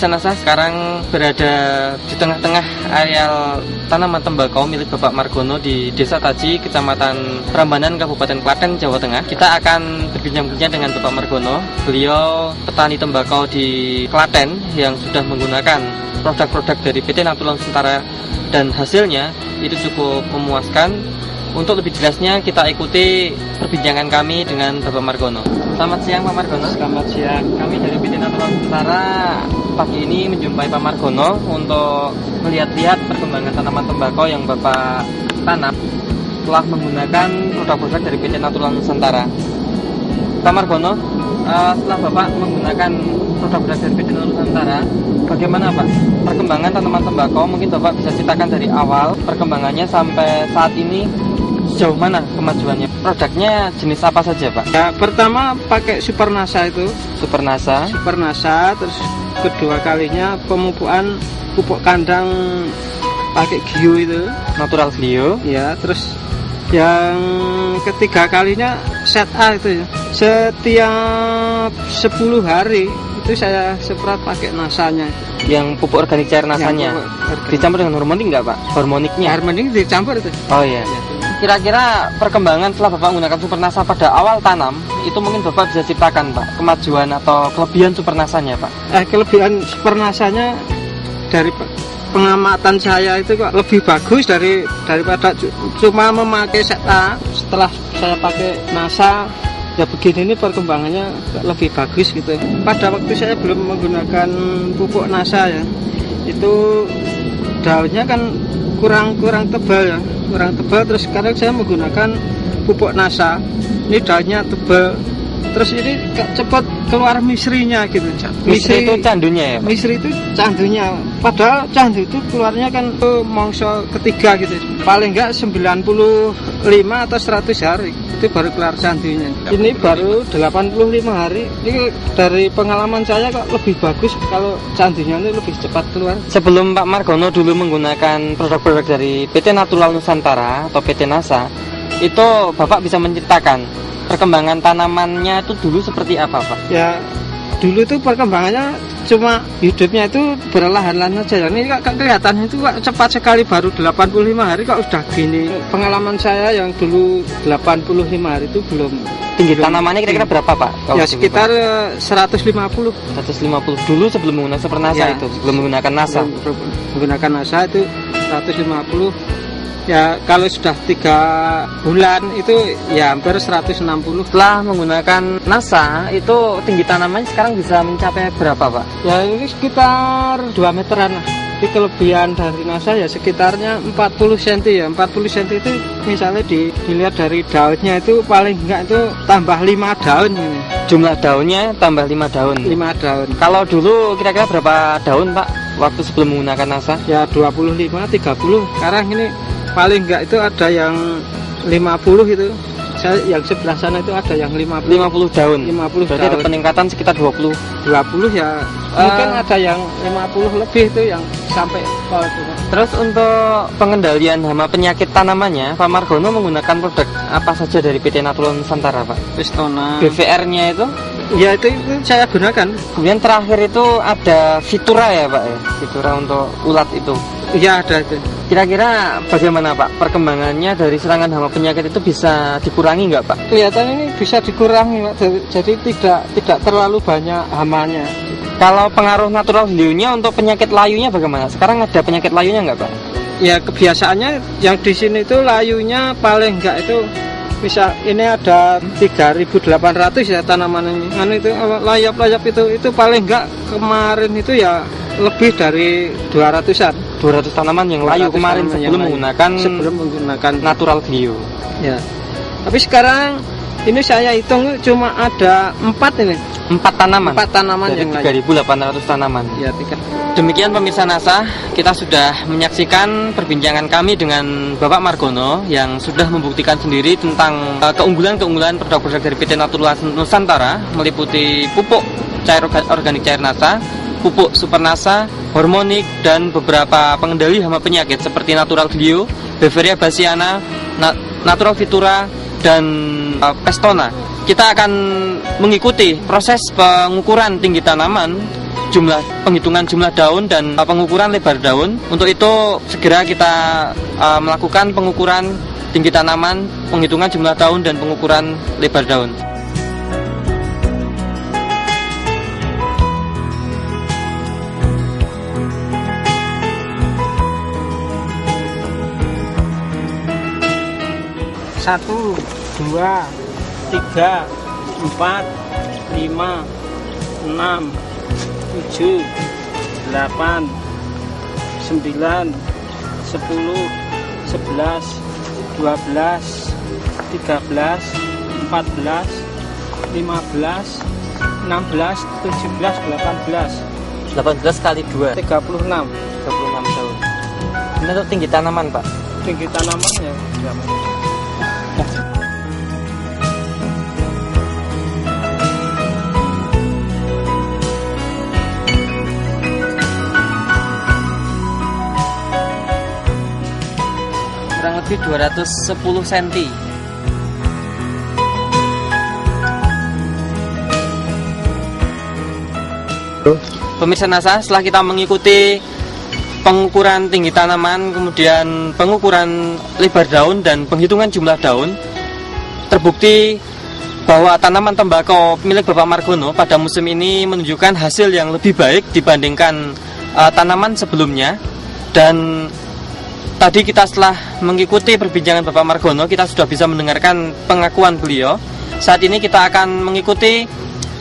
pemirsa NASA, sekarang berada di tengah-tengah areal tanaman tembakau milik Bapak Margono di Desa Taji, Kecamatan Prambanan, Kabupaten Klaten, Jawa Tengah. Kita akan berbincang-bincang dengan Bapak Margono. Beliau petani tembakau di Klaten yang sudah menggunakan produk-produk dari PT Natura Nusantara dan hasilnya itu cukup memuaskan. Untuk lebih jelasnya kita ikuti perbincangan kami dengan Bapak Margono. Selamat siang Pak Margono. Selamat siang. Kami dari PT Natura Nusantara pagi ini menjumpai Pak Margono untuk melihat-lihat perkembangan tanaman tembakau yang Bapak tanam telah menggunakan produk-produk dari PT Natura Nusantara. Pak Margono, setelah Bapak menggunakan produk-produk dari PT Natura Nusantara, bagaimana Pak perkembangan tanaman tembakau? Mungkin Bapak bisa ceritakan dari awal perkembangannya sampai saat ini. Sejauh mana kemajuannya? Produknya jenis apa saja Pak? Ya, pertama pakai Supernasa itu. Supernasa. Terus kedua kalinya pemupukan pupuk kandang pakai Gio itu. Natural Gio. Ya, terus yang ketiga kalinya Set A itu ya. Setiap 10 hari itu saya semprot pakai nasanya. Yang pupuk organik cair nasanya. Dicampur dengan hormonik enggak Pak? Hormoniknya? Hormonik dicampur itu. Oh iya. Ya. Kira-kira perkembangan setelah Bapak menggunakan Supernasa pada awal tanam, itu mungkin Bapak bisa ceritakan Pak, kemajuan atau kelebihan Supernasanya Pak? Kelebihan Supernasanya dari pengamatan saya itu kok lebih bagus daripada cuma memakai Set A. Setelah saya pakai Nasa, ya begini ini perkembangannya lebih bagus gitu. Pada waktu saya belum menggunakan pupuk Nasa ya, itu daunnya kan kurang tebal ya. Kurang tebal, terus sekarang saya menggunakan pupuk Nasa. Ini daunnya tebal, terus ini cepat keluar misrinya gitu. Misri itu candunya ya Pak? Misri itu candunya, padahal candu itu keluarnya kan mangsa ketiga gitu. Paling enggak 95 atau 100 hari itu baru keluar candunya. Ini baru 85 hari. Ini dari pengalaman saya kok lebih bagus kalau candunya ini lebih cepat keluar. Sebelum Pak Margono dulu menggunakan produk-produk dari PT Natura Nusantara atau PT Nasa, itu Bapak bisa menceritakan perkembangan tanamannya itu dulu seperti apa Pak? Ya, dulu itu perkembangannya cuma hidupnya itu berlahan-lahan saja. Ini kok kelihatannya itu kok cepat sekali, baru 85 hari kok udah gini. Pengalaman saya yang dulu 85 hari itu belum. Tinggi tanamannya kira-kira berapa Pak? Ya sekitar 150. 150 dulu sebelum menggunakan Supernasa ya, itu, sebelum menggunakan Nasa. Menggunakan Nasa itu 150. Ya kalau sudah 3 bulan itu ya hampir 160. Setelah menggunakan Nasa itu tinggi tanamannya sekarang bisa mencapai berapa Pak? Ya ini sekitar 2 meteran lah. Tapi kelebihan dari Nasa ya sekitarnya 40 cm ya. 40 cm itu misalnya dilihat dari daunnya itu paling enggak itu tambah 5 daun ini. Jumlah daunnya tambah 5 daun. 5 daun. Kalau dulu kira-kira berapa daun Pak waktu sebelum menggunakan Nasa? Ya 25, 30. Sekarang ini paling enggak itu ada yang 50 itu. Saya yang sebelah sana itu ada yang 50 daun. 50 berarti daun. Ada peningkatan sekitar 20 ya. Mungkin ada yang 50 lebih itu yang sampai pol itu. Terus untuk pengendalian hama penyakit tanamannya, Pak Margono menggunakan produk apa saja dari PT Natura Nusantara Pak? Pistona. BVR-nya itu? Ya itu saya gunakan. Kemudian terakhir itu ada Fitura ya Pak ya? Fitura untuk ulat itu. Iya ada itu. Kira-kira bagaimana Pak perkembangannya dari serangan hama penyakit itu bisa dikurangi nggak Pak? Kelihatan ini bisa dikurangi Pak. Jadi tidak terlalu banyak hamanya. Kalau pengaruh natural Gio-nya untuk penyakit layunya bagaimana? Sekarang ada penyakit layunya nggak Pak? Ya kebiasaannya yang di sini itu layunya paling nggak itu misal ini ada 3.800 ya tanaman ini. Kan itu layap-layap itu paling nggak kemarin itu ya lebih dari 200-an. 200 tanaman yang layu kemarin sebelum menggunakan natural Gio. Ya. Tapi sekarang ini saya hitung cuma ada 4 ini. 4 tanaman. 4 tanaman dari yang 3.800 tanaman. Ya, 3. Demikian pemirsa Nasa, kita sudah menyaksikan perbincangan kami dengan Bapak Margono yang sudah membuktikan sendiri tentang keunggulan-keunggulan produk-produk dari PT Natura Nusantara meliputi pupuk cair organik cair Nasa, pupuk Supernasa, hormonik, dan beberapa pengendali hama penyakit seperti Natural Gio, Beveria bassiana, Natural Fitura, dan Pestona. Kita akan mengikuti proses pengukuran tinggi tanaman penghitungan jumlah daun dan pengukuran lebar daun. Untuk itu segera kita melakukan pengukuran tinggi tanaman, penghitungan jumlah daun dan pengukuran lebar daun. Satu, 2, 3, 4, 5, 6, 7, 8, 9, 10, 11, 12, 13, 14, 15, 16, 17, 18 kali 2 36 daun. Ini untuk tinggi tanaman, Pak. tinggi tanaman ya berapa? Kurang lebih 210 cm. Pemirsa NASA, setelah kita mengikuti pengukuran tinggi tanaman, kemudian pengukuran lebar daun dan penghitungan jumlah daun, terbukti bahwa tanaman tembakau milik Bapak Margono pada musim ini menunjukkan hasil yang lebih baik dibandingkan tanaman sebelumnya. Dan tadi kita setelah mengikuti perbincangan Bapak Margono, kita sudah bisa mendengarkan pengakuan beliau. Saat ini kita akan mengikuti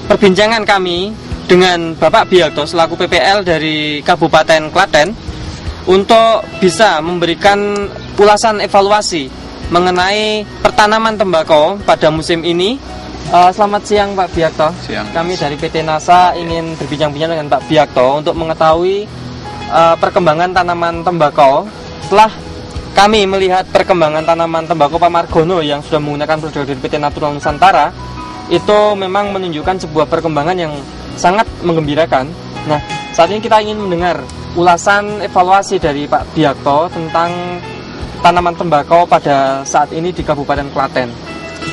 perbincangan kami dengan Bapak Biakto selaku PPL dari Kabupaten Klaten untuk bisa memberikan ulasan evaluasi mengenai pertanaman tembakau pada musim ini. Selamat siang Pak Biakto. Siang. Kami dari PT NASA ingin berbincang-bincang dengan Pak Biakto untuk mengetahui perkembangan tanaman tembakau. Setelah kami melihat perkembangan tanaman tembakau Pak Margono yang sudah menggunakan produk dari PT Natural Nusantara, itu memang menunjukkan sebuah perkembangan yang sangat menggembirakan. Nah, saat ini kita ingin mendengar ulasan evaluasi dari Pak Biakto tentang tanaman tembakau pada saat ini di Kabupaten Klaten.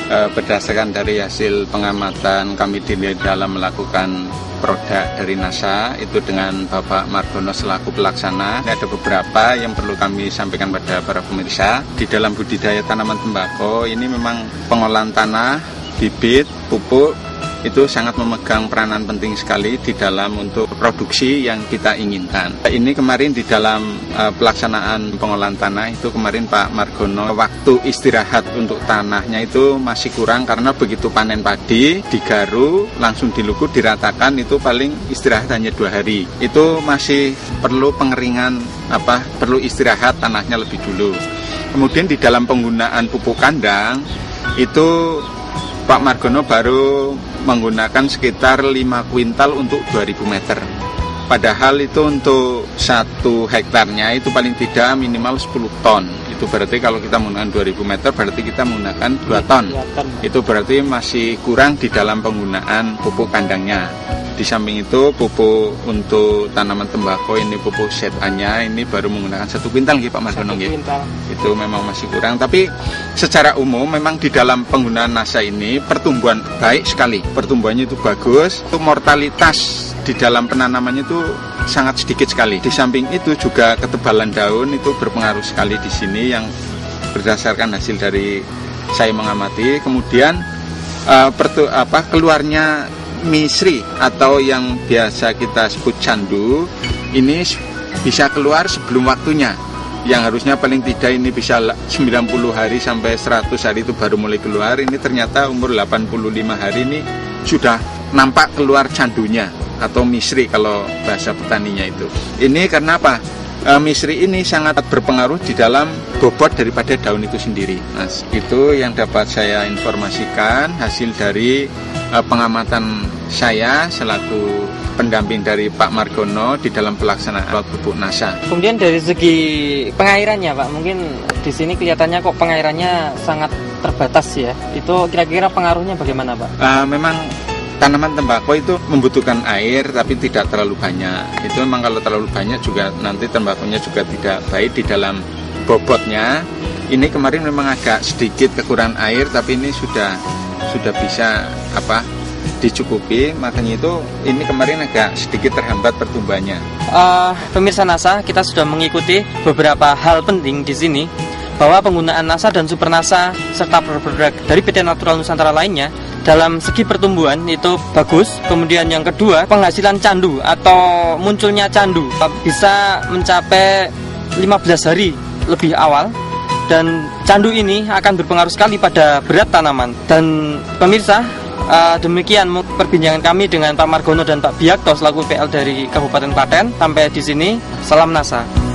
Berdasarkan dari hasil pengamatan kami di dalam melakukan produk dari NASA itu dengan Bapak Margono selaku pelaksana, ada beberapa yang perlu kami sampaikan pada para pemirsa. Di dalam budidaya tanaman tembakau ini memang pengolahan tanah, bibit, pupuk itu sangat memegang peranan penting sekali di dalam untuk produksi yang kita inginkan. Ini kemarin di dalam pelaksanaan pengolahan tanah itu kemarin Pak Margono waktu istirahat untuk tanahnya itu masih kurang karena begitu panen padi digaru langsung dilukut diratakan itu paling istirahat hanya 2 hari. Itu masih perlu pengeringan perlu istirahat tanahnya lebih dulu. Kemudian di dalam penggunaan pupuk kandang itu Pak Margono baru menggunakan sekitar 5 kuintal untuk 2000 meter. Padahal itu untuk 1 hektarnya itu paling tidak minimal 10 ton. Itu berarti kalau kita menggunakan 2000 meter berarti kita menggunakan 2 ton. Itu berarti masih kurang di dalam penggunaan pupuk kandangnya. Di samping itu pupuk untuk tanaman tembakau ini pupuk set A-nya ini baru menggunakan 1 kuintal Pak Margono. Itu memang masih kurang. Tapi secara umum memang di dalam penggunaan NASA ini pertumbuhan baik sekali. Pertumbuhannya itu bagus. Itu mortalitas di dalam penanamannya itu sangat sedikit sekali. Di samping itu juga ketebalan daun itu berpengaruh sekali di sini yang berdasarkan hasil dari saya mengamati. Kemudian keluarnya misri atau yang biasa kita sebut candu ini bisa keluar sebelum waktunya, yang harusnya paling tidak ini bisa 90 hari sampai 100 hari itu baru mulai keluar. Ini ternyata umur 85 hari ini sudah nampak keluar candunya atau misri kalau bahasa petaninya itu. Ini karena apa? Misri ini sangat berpengaruh di dalam bobot daripada daun itu sendiri. Nah, itu yang dapat saya informasikan hasil dari pengamatan saya selaku pendamping dari Pak Margono di dalam pelaksanaan pupuk NASA. Kemudian dari segi pengairannya Pak, mungkin di sini kelihatannya kok pengairannya sangat terbatas ya. Itu kira-kira pengaruhnya bagaimana Pak? Memang tanaman tembakau itu membutuhkan air tapi tidak terlalu banyak. Itu memang kalau terlalu banyak juga nanti tembakunya juga tidak baik di dalam bobotnya. Ini kemarin memang agak sedikit kekurangan air tapi ini sudah bisa dicukupi, makanya itu ini kemarin agak sedikit terhambat pertumbuhannya. Pemirsa NASA, kita sudah mengikuti beberapa hal penting di sini, bahwa penggunaan NASA dan Super NASA serta produk dari PT Natural Nusantara lainnya dalam segi pertumbuhan itu bagus. Kemudian yang kedua, penghasilan candu atau munculnya candu bisa mencapai 15 hari lebih awal, dan candu ini akan berpengaruh sekali pada berat tanaman. Dan pemirsa, demikian perbincangan kami dengan Pak Margono dan Pak Biakto selaku PL dari Kabupaten Klaten. Sampai di sini, salam NASA.